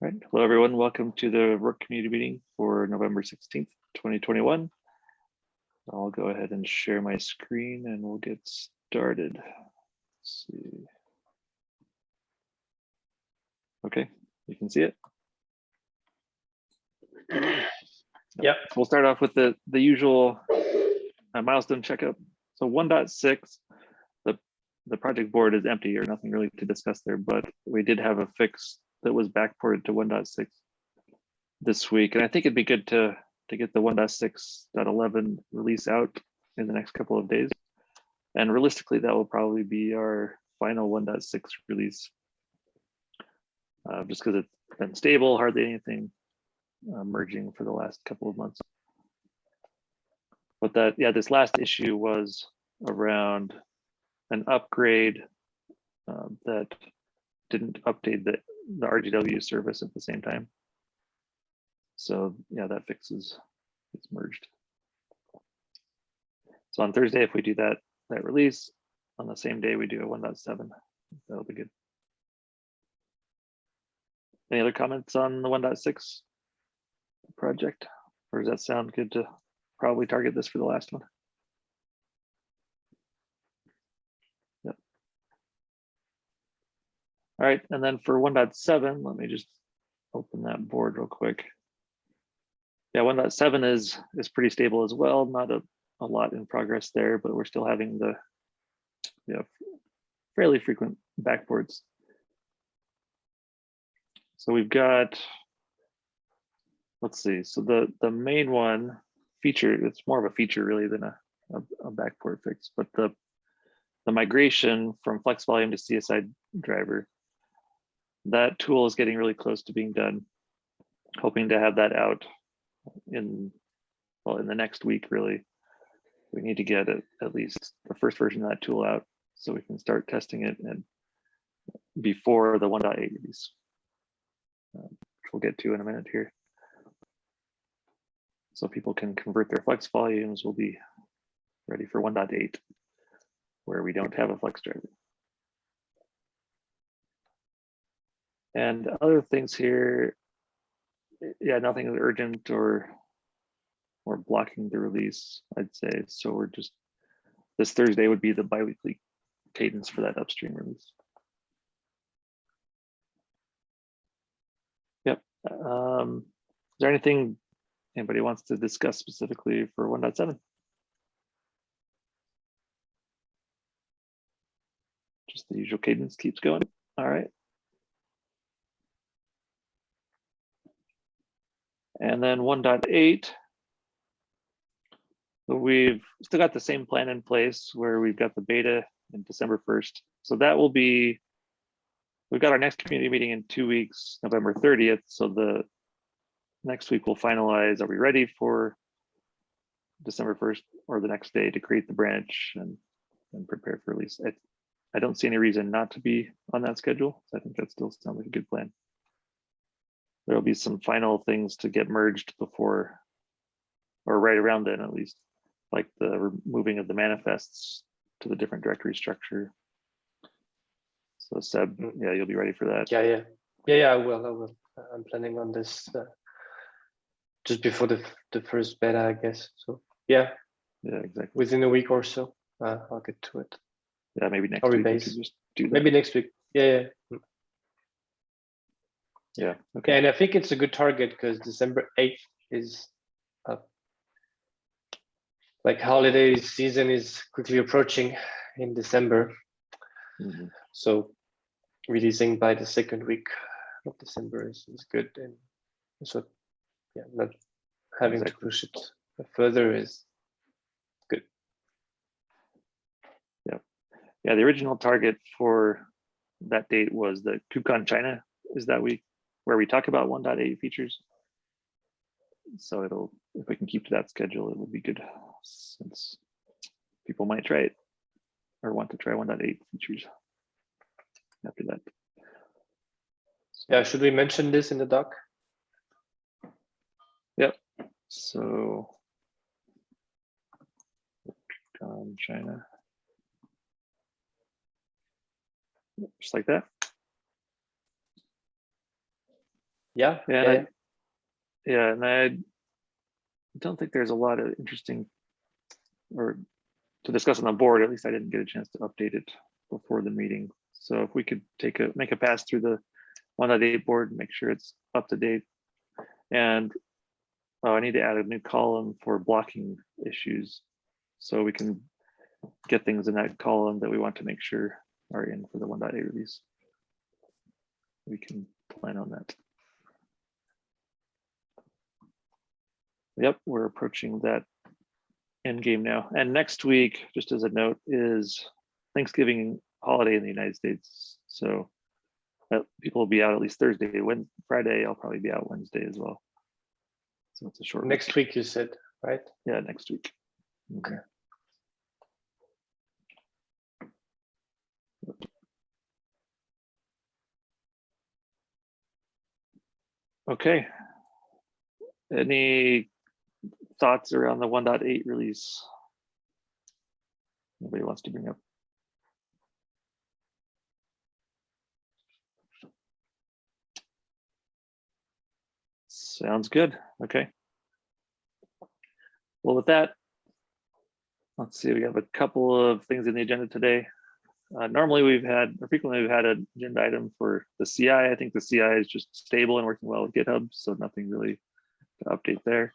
All right. Hello, everyone. Welcome to the Rook community meeting for November 16th, 2021. I'll go ahead and share my screen and we'll get started. Let's see. Okay, you can see it. Yep. We'll start off with the usual milestone checkup. So 1.6, the project board is empty or nothing really to discuss there, but we did have a fix that was backported to 1.6 this week. And I think it'd be good to get the 1.6.11 release out in the next couple of days. And realistically, that will probably be our final 1.6 release. Just because it's been stable, hardly anything merging for the last couple of months. But this last issue was around an upgrade that didn't update the RGW service at the same time. So yeah, that fixes it's merged. So on Thursday, if we do that release, on the same day we do a 1.7, that'll be good. Any other comments on the 1.6 project? Or does that sound good to probably target this for the last one? Yep. All right, and then for 1.7, let me just open that board real quick. Yeah, 1.7 is pretty stable as well. Not a lot in progress there, but we're still having the fairly frequent backports. So we've got, let's see, so the main one feature, it's more of a feature really than a backport fix, but the migration from flex volume to CSI driver, that tool is getting really close to being done. Hoping to have that out in the next week really. We need to get at least the first version of that tool out so we can start testing it and before the 1.8 release, which we'll get to in a minute here. So people can convert their flex volumes. We'll be ready for 1.8 where we don't have a flex driver. And other things here, yeah, nothing is urgent or blocking the release, I'd say. So we're just, this Thursday would be the biweekly cadence for that upstream release. Yep. Is there anything anybody wants to discuss specifically for 1.7? Just the usual cadence keeps going. All right. And then 1.8, we've still got the same plan in place where we've got the beta in December 1st. So that will be, we've got our next community meeting in 2 weeks, November 30th. So the next week we'll finalize, are we ready for December 1st or the next day to create the branch and prepare for release. I don't see any reason not to be on that schedule. So I think that still sounds like a good plan. There'll be some final things to get merged before, or right around then at least, like the removing of the manifests to the different directory structure. So Seb, yeah, you'll be ready for that. Yeah, I will. I'm planning on this just before the first beta, I guess. So yeah, exactly. Within a week or so, I'll get to it. Yeah, maybe next week. Just do that. Maybe next week. Yeah. Yeah. Okay. Yeah, and I think it's a good target because December 8th is like holiday season is quickly approaching in December. Mm-hmm. So releasing by the second week of December is good. And so yeah, not having to push it further is good. Yeah, the original target for that date was the KubeCon China is that week where we talk about 1.8 features. So if we can keep to that schedule, it will be good since people might try it or want to try 1.8 features after that. Yeah, should we mention this in the doc? Yep. So China. Just like that. Yeah, And and I don't think there's a lot of interesting or to discuss on the board. At least I didn't get a chance to update it before the meeting. So if we could make a pass through the 1.8 board and make sure it's up to date. And I need to add a new column for blocking issues, so we can get things in that column that we want to make sure are in for the 1.8 release. We can plan on that. Yep, we're approaching that end game now. And next week, just as a note, is Thanksgiving holiday in the United States. So people will be out at least Thursday. Friday, I'll probably be out Wednesday as well. So it's a short next week you said, right? Yeah, next week. Okay. Okay. Any thoughts around the 1.8 release? Nobody wants to bring up? Sounds good. Okay. Well, with that, let's see, we have a couple of things in the agenda today. Normally frequently we've had an agenda item for the CI. I think the CI is just stable and working well with GitHub, so nothing really to update there.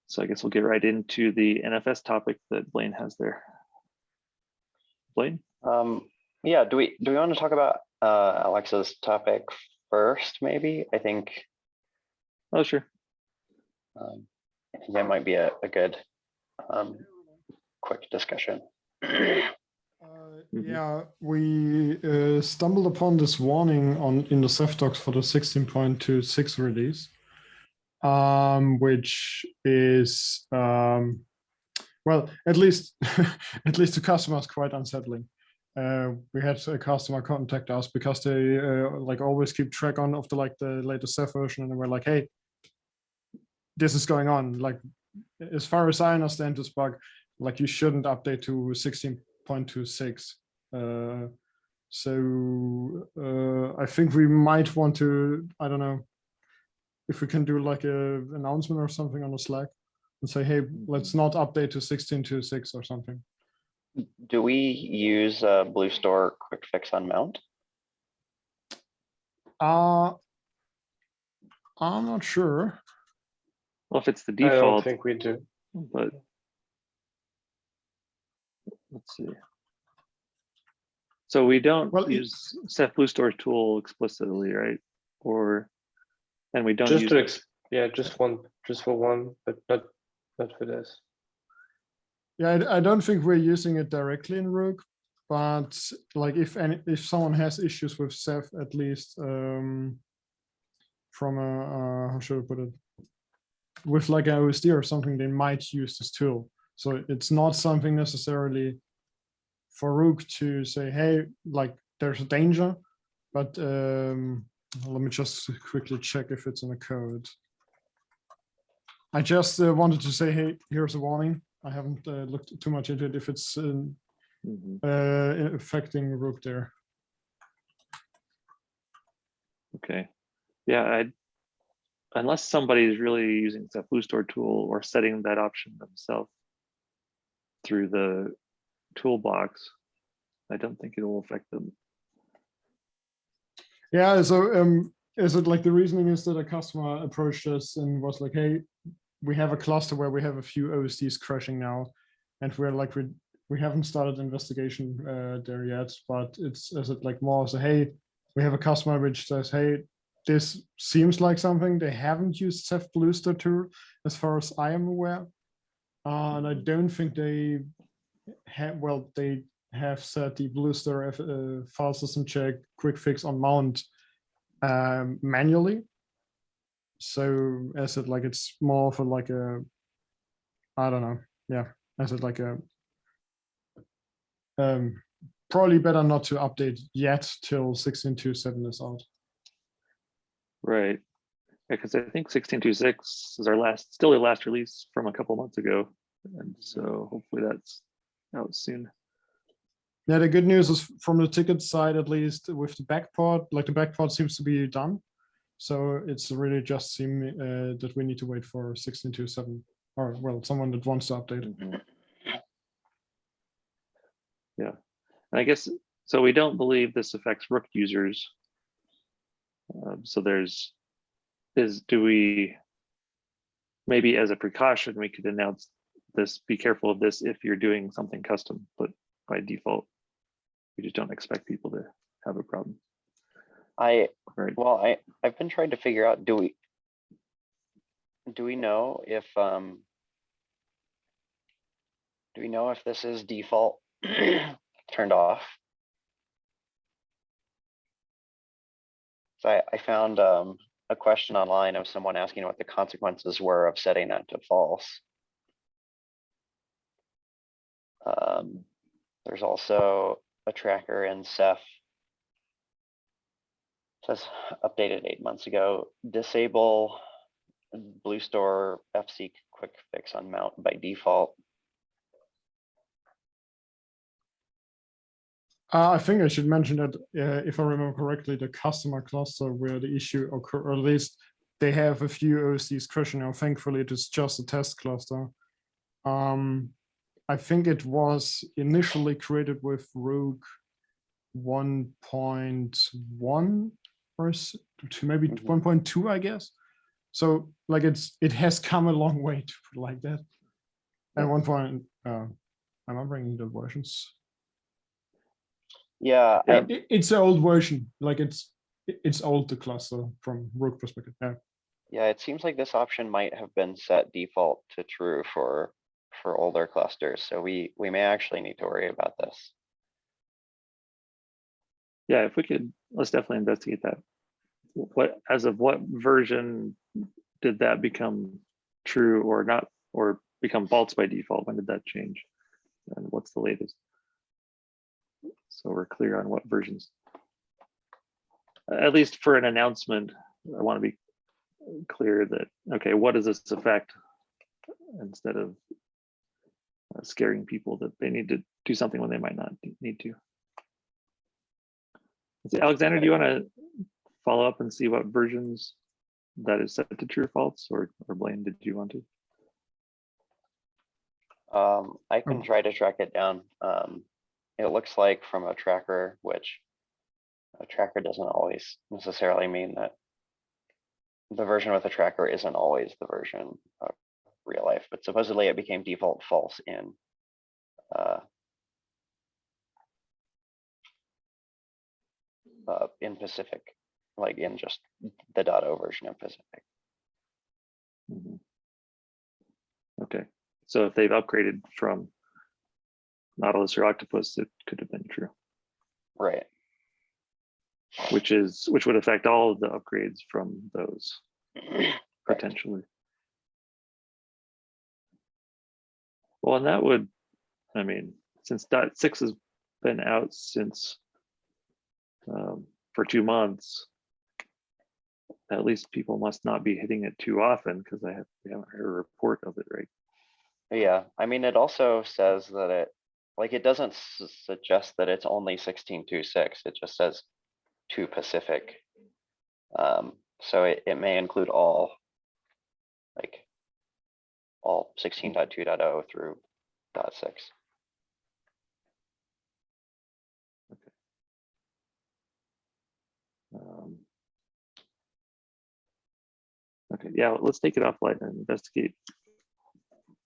So I guess we'll get right into the NFS topic that Blaine has there. Blaine? Yeah, do we want to talk about Alexa's topic first, maybe? I think. Oh, sure. That might be a good quick discussion. Yeah, we stumbled upon this warning in the Ceph docs for the 16.26 release, which is well, at least to customers, quite unsettling. We had a customer contact us because they like always keep track of the latest Ceph version, and they were like, "Hey, this is going on. Like, as far as I understand this bug, like you shouldn't update to 16.26." So I think we might want to, I don't know, if we can do like a announcement or something on the Slack and say, hey, let's not update to 16.26 or something. Do we use Bluestore quick fix on mount? I'm not sure. Well, if it's the I don't default, think we do. but let's see. So we don't use Ceph Bluestore tool explicitly, right? And we don't Just use just for one, but not for this. Yeah, I don't think we're using it directly in Rook, but like if someone has issues with Ceph, at least from a how should I put it, with like an OSD or something, they might use this tool. So it's not something necessarily for Rook to say, hey, like there's a danger, but let me just quickly check if it's in the code. I just wanted to say, hey, here's a warning. I haven't looked too much into it if it's affecting Rook there. Okay. Yeah, unless somebody is really using Ceph Bluestore tool or setting that option themselves through the toolbox, I don't think it will affect them. Yeah, so is it like the reasoning is that a customer approached us and was like, hey, we have a cluster where we have a few OSDs crashing now, and we're like, we haven't started investigation there yet, but is it like more so, hey, we have a customer which says, hey, this seems like something they haven't used Ceph Bluestore tool as far as I am aware, and I don't think they have, well, they have set the Bluestore file system check quick fix on mount manually. So as it like it's more for like a, I don't know, yeah, as it like a probably better not to update yet till 16.27 is out. Right. Because I think 16.26 is still our last release from a couple months ago, and so hopefully that's out soon. Yeah, the good news is from the ticket side, at least with the backport, like the backport seems to be done. So it's really just seem that we need to wait for 16.2.7, or well, someone that wants to update. Mhm. Yeah, and I guess, so we don't believe this affects Rook users. So do we, maybe as a precaution, we could announce this, be careful of this if you're doing something custom, but by default, we just don't expect people to have a problem. Right. I've been trying to figure out, do we know if this is default turned off? So I found a question online of someone asking what the consequences were of setting that to false. There's also a tracker in Ceph. Says updated 8 months ago, disable Bluestore FC quick fix on mount by default. I think I should mention that if I remember correctly, the customer cluster where the issue occurred, or at least they have a few OSDs crashing now. Thankfully, it is just a test cluster. I think it was initially created with Rook 1.1 or maybe 1.2, I guess. So like it has come a long way to put it like that. At one point, am I bringing the versions? Yeah, it's an old version. Like it's old, the cluster from Rook perspective. Yeah, it seems like this option might have been set default to true for older clusters. So we may actually need to worry about this. Yeah, if we could, let's definitely investigate that. As of what version did that become true or not, or become false by default? When did that change? And what's the latest? So we're clear on what versions. At least for an announcement, I want to be clear that, okay, what does this affect? Instead of scaring people that they need to do something when they might not need to. So Alexander, do you want to follow up and see what versions that is set to true or false, or Blaine, did you want to? I can try to track it down. It looks like from a tracker, which a tracker doesn't always necessarily mean that the version with a tracker isn't always the version of real life, but supposedly it became default false in Pacific, like in just the .0 version of Pacific. Mm-hmm. Okay, so if they've upgraded from Nautilus or Octopus, it could have been true. Right. Which would affect all of the upgrades from those potentially. Well, and that would, I mean, since .6 has been out since for 2 months, at least people must not be hitting it too often, because we haven't heard a report of it, right? Yeah, I mean, it also says that it doesn't suggest that it's only 16.2.6. It just says to Pacific. So it may include all 16.2.0 through .6. Okay, yeah, let's take it offline and investigate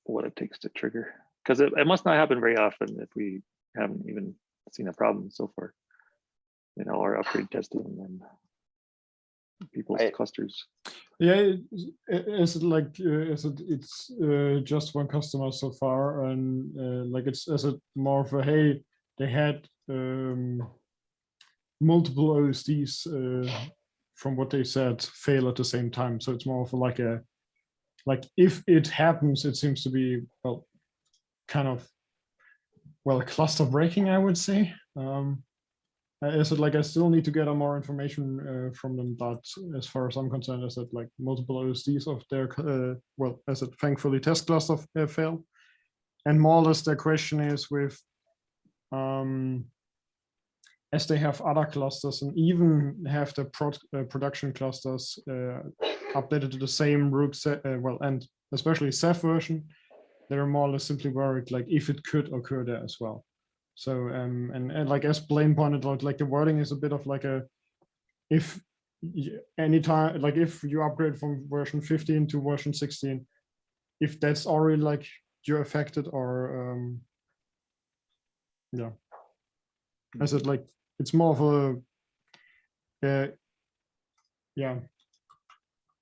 what it takes to trigger, because it must not happen very often if we haven't even seen a problem so far in all our upgrade testing and people's clusters. Yeah, it's just one customer so far, and like it's more of a, hey, they had multiple OSDs from what they said fail at the same time. So it's more of like if it happens, it seems to be cluster breaking, I would say. I still need to get more information from them, but as far as I'm concerned, I said like multiple OSDs of their thankfully test cluster failed, and more or less their question is with as they have other clusters and even have the production clusters updated to the same Rook and especially Ceph version, they're more or less simply worried like if it could occur there as well. So and like as Blaine pointed out, like the wording is a bit of like a if anytime like if you upgrade from version 15 to version 16, if that's already like you're affected or yeah. I said like it's more of a yeah.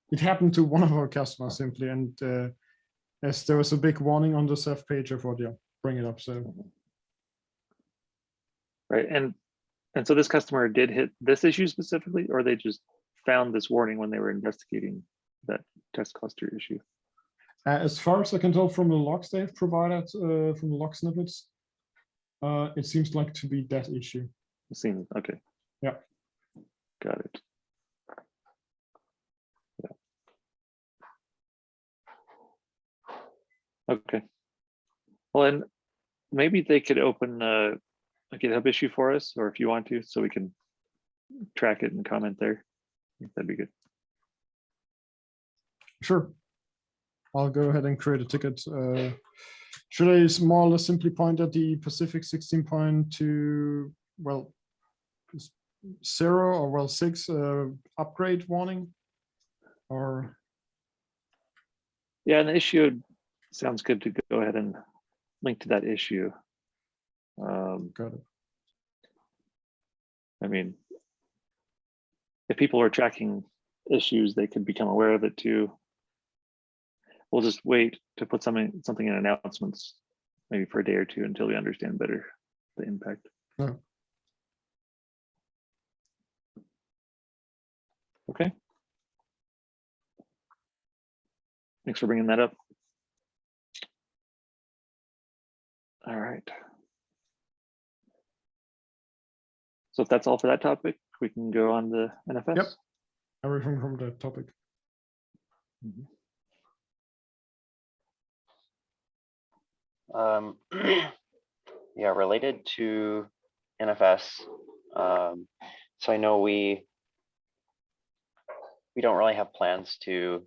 It happened to one of our customers simply, and as there was a big warning on the Ceph page, I thought, yeah, bring it up. So Right, and so this customer did hit this issue specifically, or they just found this warning when they were investigating that test cluster issue? as far as I can tell from the logs they've provided, from the log snippets, it seems like to be that issue. It seems okay. Yeah, got it. Yeah. Okay. Well, and maybe they could open a GitHub issue for us, or if you want to, so we can track it and comment there. I think that'd be good. sure. I'll go ahead and create a ticket. Should I more or less simply point at the Pacific 16.2, well, 0 or well 6 upgrade warning, or? Yeah, and the issue sounds good to go ahead and link to that issue. Got it. I mean, if people are tracking issues, they could become aware of it too. We'll just wait to put something in announcements, maybe for a day or two, until we understand better the impact. Yeah. Okay. Thanks for bringing that up. All right. So if that's all for that topic, we can go on to NFS. Yep. Everything from the topic. Yeah, related to NFS. So I know we don't really have plans to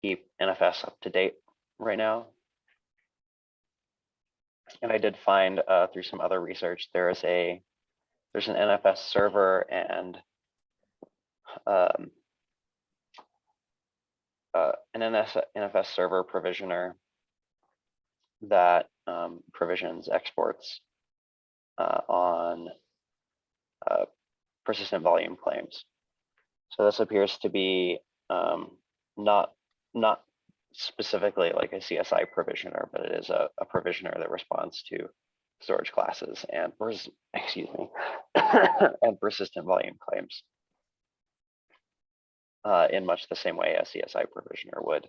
keep NFS up to date right now. And I did find through some other research, there's an NFS server and an NFS server provisioner that provisions exports on persistent volume claims. So this appears to be not specifically like a CSI provisioner, but it is a provisioner that responds to storage classes and and persistent volume claims in much the same way a CSI provisioner would.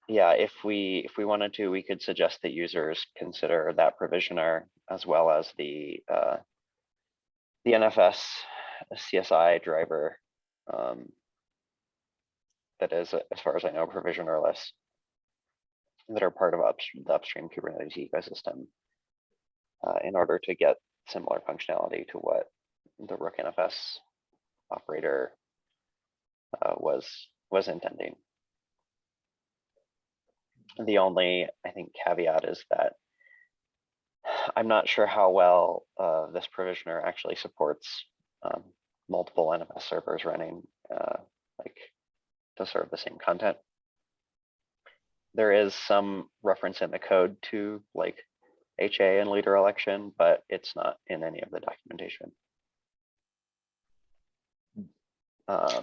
Yeah, if we wanted to, we could suggest that users consider that provisioner as well as the NFS CSI driver that is, as far as I know, provisionerless, that are part of the upstream Kubernetes ecosystem in order to get similar functionality to what the Rook NFS operator was intending. The only, I think, caveat is that I'm not sure how well this provisioner actually supports multiple NFS servers running like to serve the same content. There is some reference in the code to like HA and leader election, but it's not in any of the documentation.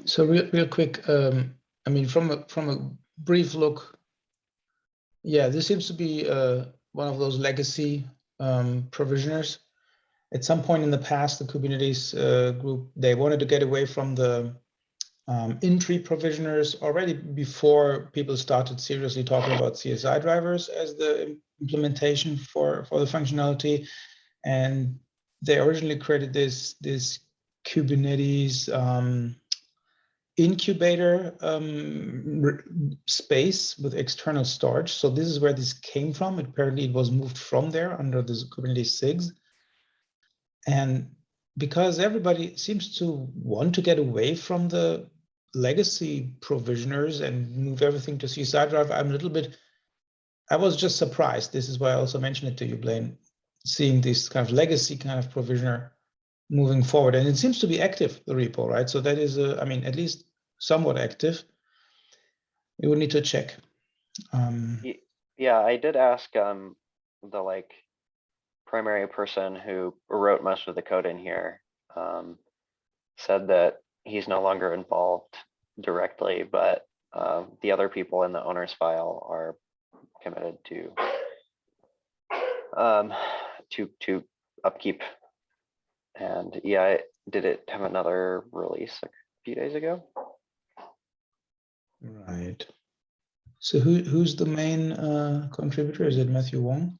So real quick, I mean, from a brief look, yeah, this seems to be one of those legacy provisioners. At some point in the past, the Kubernetes group, they wanted to get away from the in-tree provisioners already before people started seriously talking about CSI drivers as the implementation for the functionality. And they originally created this Kubernetes incubator space with external storage. So this is where this came from. Apparently it was moved from there under the Kubernetes SIGs. And because everybody seems to want to get away from the legacy provisioners and move everything to CSI Drive, I was just surprised. This is why I also mentioned it to you, Blaine, seeing this kind of legacy kind of provisioner moving forward. And it seems to be active, the repo, right? So that is, I mean, at least somewhat active. We would need to check. Yeah, I did ask the like primary person who wrote most of the code in here, said that he's no longer involved directly, but the other people in the owner's file are committed to upkeep. And yeah, did it have another release a few days ago? Right. So who's the main contributor? Is it Matthew Wong?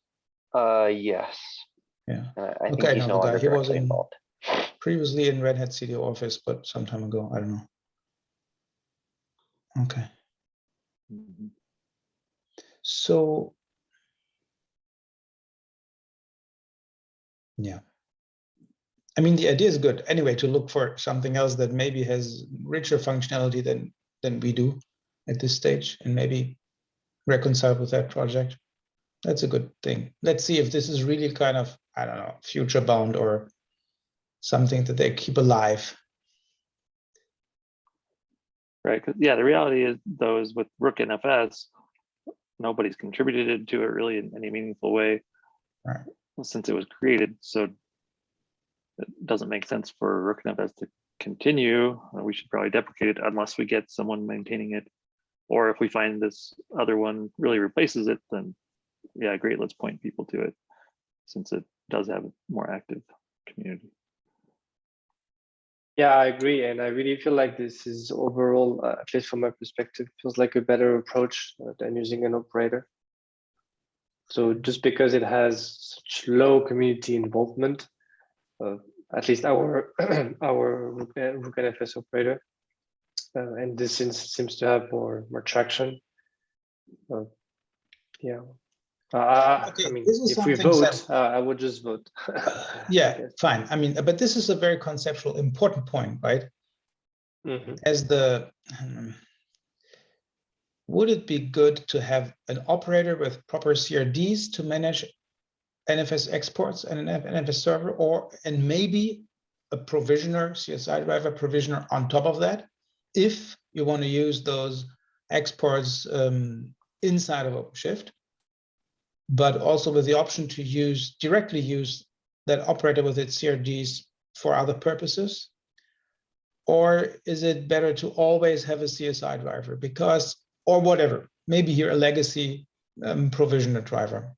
Yes. Yeah. I think Okay, he's no, no the guy, longer he was directly involved. previously in Red Hat CTO office, but some time ago, I don't know. Okay. Mhm. So, yeah. I mean, the idea is good. Anyway, to look for something else that maybe has richer functionality than we do at this stage, and maybe reconcile with that project. That's a good thing. Let's see if this is really kind of, I don't know, future bound or something that they keep alive. Right. 'Cause, yeah, the reality is though is with Rook NFS, nobody's contributed to it really in any meaningful way Right. since it was created. So it doesn't make sense for Rook NFS to continue. We should probably deprecate it unless we get someone maintaining it. Or if we find this other one really replaces it, then yeah, great, let's point people to it since it does have a more active community. Yeah, I agree. And I really feel like this is overall, at least from my perspective, feels like a better approach than using an operator. So just because it has such low community involvement, at least our our Rook NFS operator, and this seems to have more traction. Yeah. Okay, I mean, this is if we something, vote, Sam, I would just vote. yeah, fine. I mean, but this is a very conceptual, important point, right? Mhm. As the, would it be good to have an operator with proper CRDs to manage NFS exports and an NFS server, and maybe a provisioner, CSI driver provisioner on top of that, if you want to use those exports inside of OpenShift, but also with the option to directly use that operator with its CRDs for other purposes? Or is it better to always have a CSI driver because, or whatever, maybe here a legacy provisioner driver?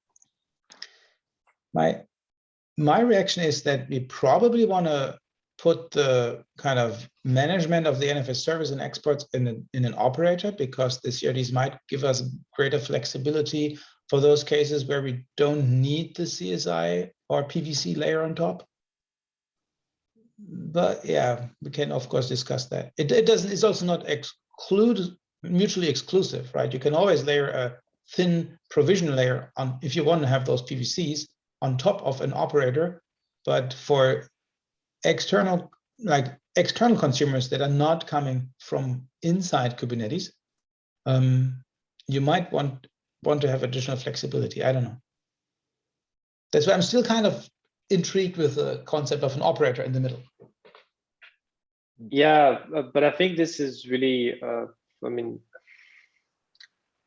My reaction is that we probably want to put the kind of management of the NFS service and exports in an operator, because the CRDs might give us greater flexibility for those cases where we don't need the CSI or PVC layer on top. But yeah, we can of course discuss that. It doesn't. It's also not mutually exclusive, right? You can always layer a thin provision layer on if you want to have those PVCs on top of an operator, but for external consumers that are not coming from inside Kubernetes, you might want to have additional flexibility. I don't know. That's why I'm still kind of intrigued with the concept of an operator in the middle. Yeah, but I think this is really, I mean,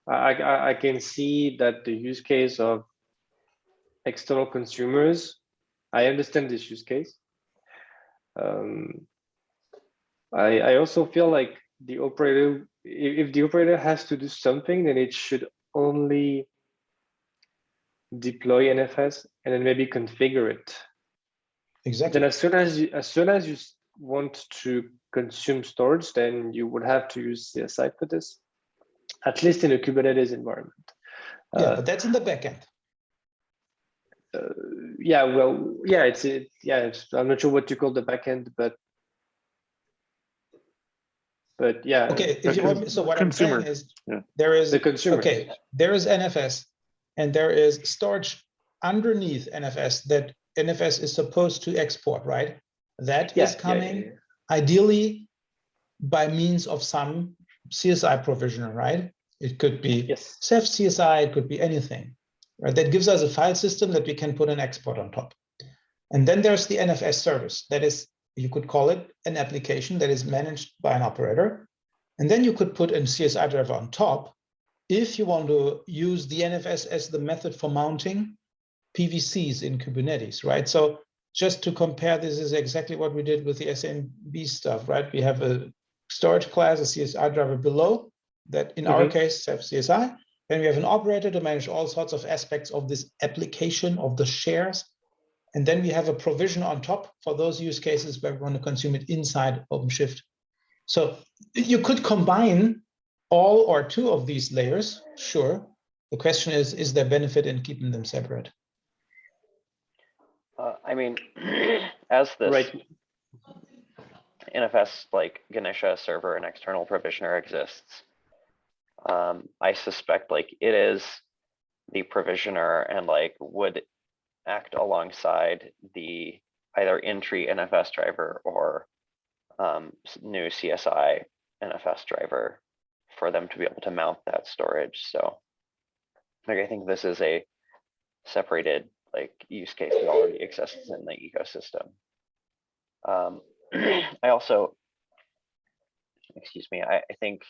I can see that the use case of external consumers, I understand this use case. I also feel like the operator, if the operator has to do something, then it should only deploy NFS and then maybe configure it. Exactly. Then as soon as you want to consume storage, then you would have to use CSI for this, at least in a Kubernetes environment. Yeah, but that's in the backend. Yeah, well, yeah, I'm not sure what you call the backend, but But yeah. Okay, if you want, so what I'm consumer, saying is yeah. there is The consumer. okay, there is NFS and there is storage underneath NFS that NFS is supposed to export, right? That is coming ideally by means of some CSI provisioner, right? It could be Yes. Ceph CSI, it could be anything, right? That gives us a file system that we can put an export on top. And then there's the NFS service. That is, you could call it an application that is managed by an operator. And then you could put a CSI driver on top if you want to use the NFS as the method for mounting PVCs in Kubernetes, right? So just to compare, this is exactly what we did with the SMB stuff, right? We have a storage class, a CSI driver below that, in our case, Ceph CSI. Then we have an operator to manage all sorts of aspects of this application of the shares. And then we have a provision on top for those use cases where we want to consume it inside OpenShift. So you could combine all or two of these layers, sure. The question is there benefit in keeping them separate? I mean, as this Right. NFS like Ganesha server and external provisioner exists, I suspect like it is the provisioner and like would act alongside the either in-tree NFS driver or new CSI NFS driver for them to be able to mount that storage. So like I think this is a separated like use case that already exists in the ecosystem. I also, excuse me, I think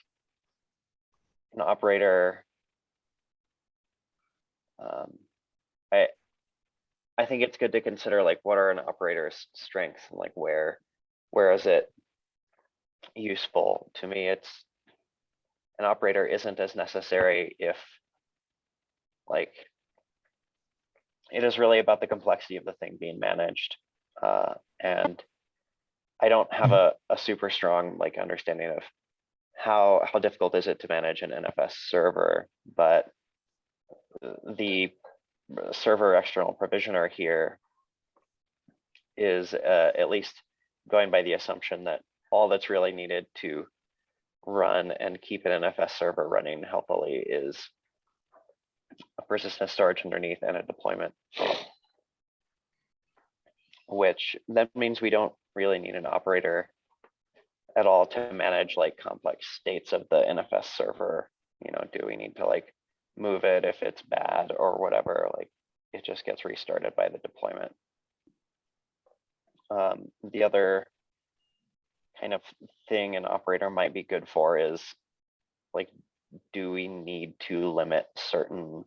an operator, I think it's good to consider like what are an operator's strengths and like where is it useful. To me, it's an operator isn't as necessary if like it is really about the complexity of the thing being managed. And I don't have a super strong like understanding of how difficult is it to manage an NFS server, but the server external provisioner here is at least going by the assumption that all that's really needed to run and keep an NFS server running healthily is a persistent storage underneath and a deployment, which that means we don't really need an operator at all to manage like complex states of the NFS server. You know, do we need to like move it if it's bad or whatever? Like it just gets restarted by the deployment. The other kind of thing an operator might be good for is like, do we need to limit certain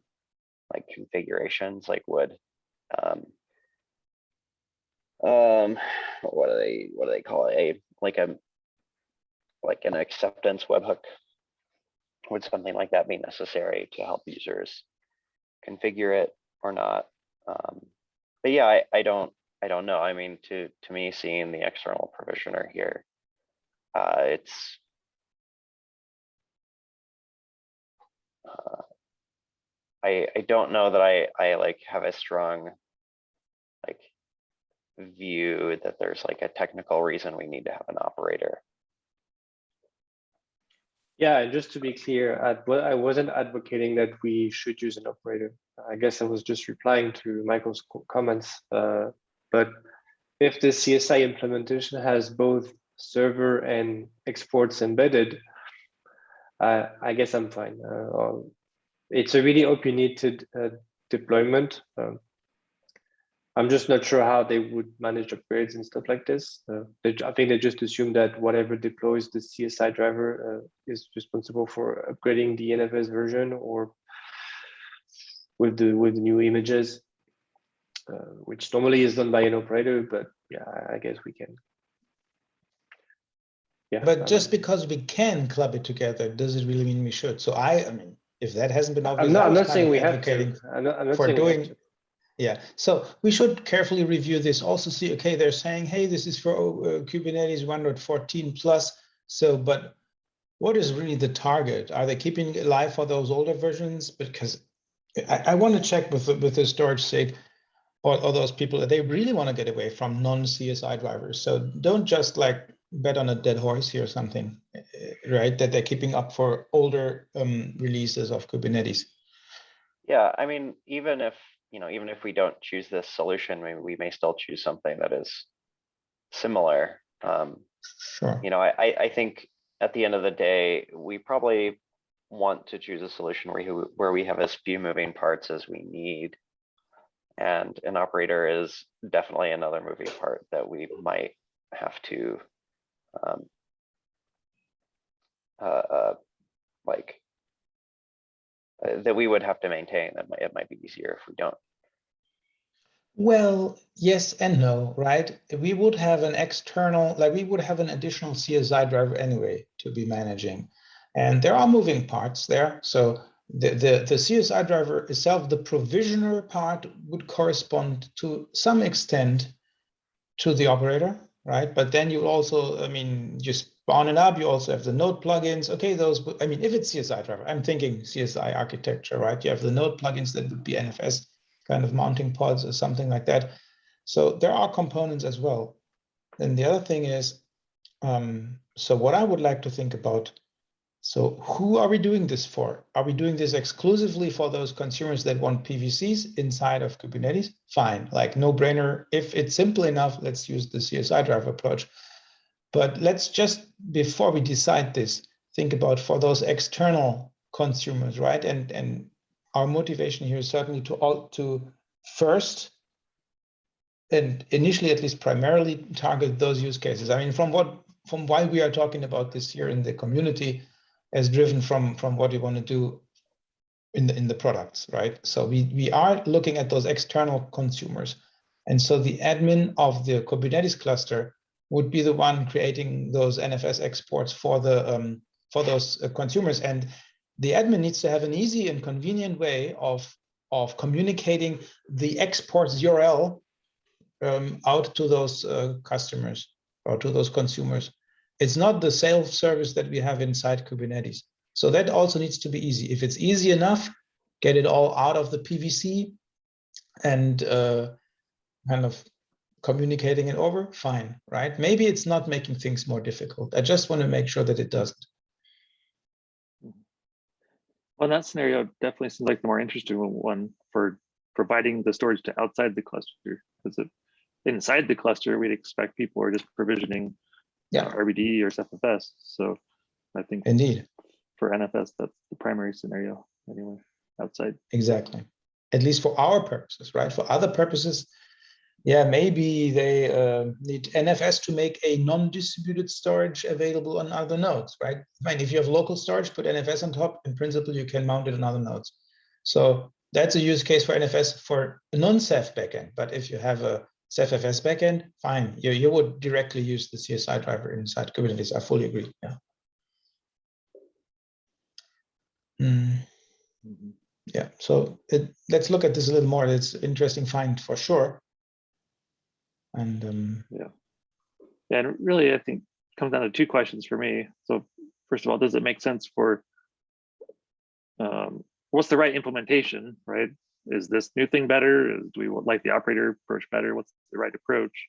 like configurations? Like would what do they call it? Like an acceptance webhook. Would something like that be necessary to help users configure it or not? But yeah, I don't know. I mean, to me, seeing the external provisioner here, it's I don't know that I like have a strong like view that there's like a technical reason we need to have an operator. Yeah, and just to be clear, I wasn't advocating that we should use an operator. I guess I was just replying to Michael's comments. But if the CSI implementation has both server and exports embedded, I guess I'm fine. It's a really opinionated deployment. I'm just not sure how they would manage upgrades and stuff like this. I think they just assume that whatever deploys the CSI driver is responsible for upgrading the NFS version or with the new images, which normally is done by an operator. But yeah, I guess we can. Yeah. But just because we can club it together, does it really mean we should? So I mean, if that hasn't been obvious, I'm not saying we have to. I'm not for saying doing. we have to. Yeah, so we should carefully review this. Also see, okay, they're saying, hey, this is for Kubernetes 1.14 plus. So, but what is really the target? Are they keeping it alive for those older versions? Because I want to check with the storage sake or those people that they really want to get away from non-CSI drivers. So don't just like bet on a dead horse here or something, right? That they're keeping up for older releases of Kubernetes. Yeah, I mean, even if we don't choose this solution, we may still choose something that is similar. Sure. I think at the end of the day, we probably want to choose a solution where we have as few moving parts as we need. And an operator is definitely another moving part that we might have to that we would have to maintain. It might be easier if we don't. Well, yes and no, right? We would have an external, like we would have an additional CSI driver anyway to be managing. And there are moving parts there. So the CSI driver itself, the provisioner part would correspond to some extent to the operator, right? But then you also, I mean, you spawn it up, you also have the node plugins. Okay, those, I mean, if it's CSI driver, I'm thinking CSI architecture, right? You have the node plugins that would be NFS kind of mounting pods or something like that. So there are components as well. And the other thing is, so what I would like to think about, so who are we doing this for? Are we doing this exclusively for those consumers that want PVCs inside of Kubernetes? Fine, like no brainer. If it's simple enough, let's use the CSI driver approach. But let's just, before we decide this, think about for those external consumers, right? And our motivation here is certainly to first, and initially at least primarily, target those use cases. I mean, from why we are talking about this here in the community, as driven from what we want to do in the products, right? So we are looking at those external consumers, and so the admin of the Kubernetes cluster would be the one creating those NFS exports for the for those consumers, and the admin needs to have an easy and convenient way of communicating the exports URL out to those customers or to those consumers. It's not the self-service that we have inside Kubernetes. So that also needs to be easy. If it's easy enough, get it all out of the PVC and kind of communicating it over, fine, right? Maybe it's not making things more difficult. I just want to make sure that it doesn't. Well, that scenario definitely seems like the more interesting one for providing the storage to outside the cluster. Because inside the cluster, we'd expect people are just provisioning RBD or SFFS. So I think indeed for NFS, that's the primary scenario anyway, outside. Exactly. At least for our purposes, right? For other purposes, yeah, maybe they need NFS to make a non-distributed storage available on other nodes, right? I mean, if you have local storage, put NFS on top. In principle, you can mount it on other nodes. So that's a use case for NFS for a non-Ceph backend. But if you have a CephFS backend, fine. You would directly use the CSI driver inside Kubernetes. I fully agree. Yeah. Yeah. So let's look at this a little more. It's an interesting find for sure. And yeah, and really, I think it comes down to two questions for me. So first of all, does it make sense for what's the right implementation, right? Is this new thing better? Do we like the operator approach better? What's the right approach?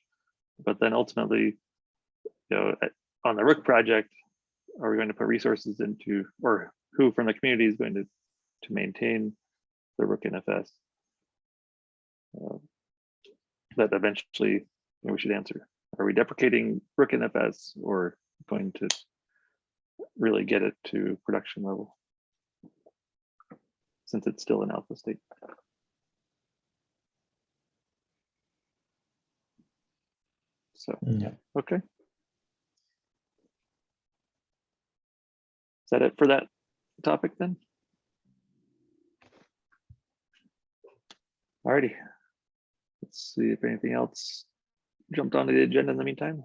But then ultimately, on the Rook project, are we going to put resources into, or who from the community is going to maintain the Rook NFS? That eventually we should answer. Are we deprecating Rook NFS or going to really get it to production level, since it's still in alpha state? So, yeah. Okay. Is that it for that topic then? Alrighty. Let's see if anything else jumped onto the agenda in the meantime.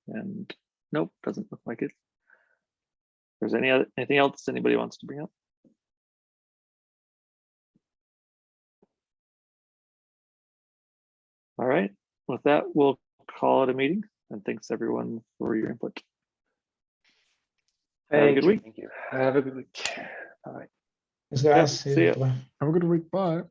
And nope, doesn't look like it. If there's anything else anybody wants to bring up? All right, with that, we'll call it a meeting, and thanks everyone for your input. Have a good week. Thank you. Have a good week. Bye. Thanks, guys. See ya. Bye. Have a good week. Bye.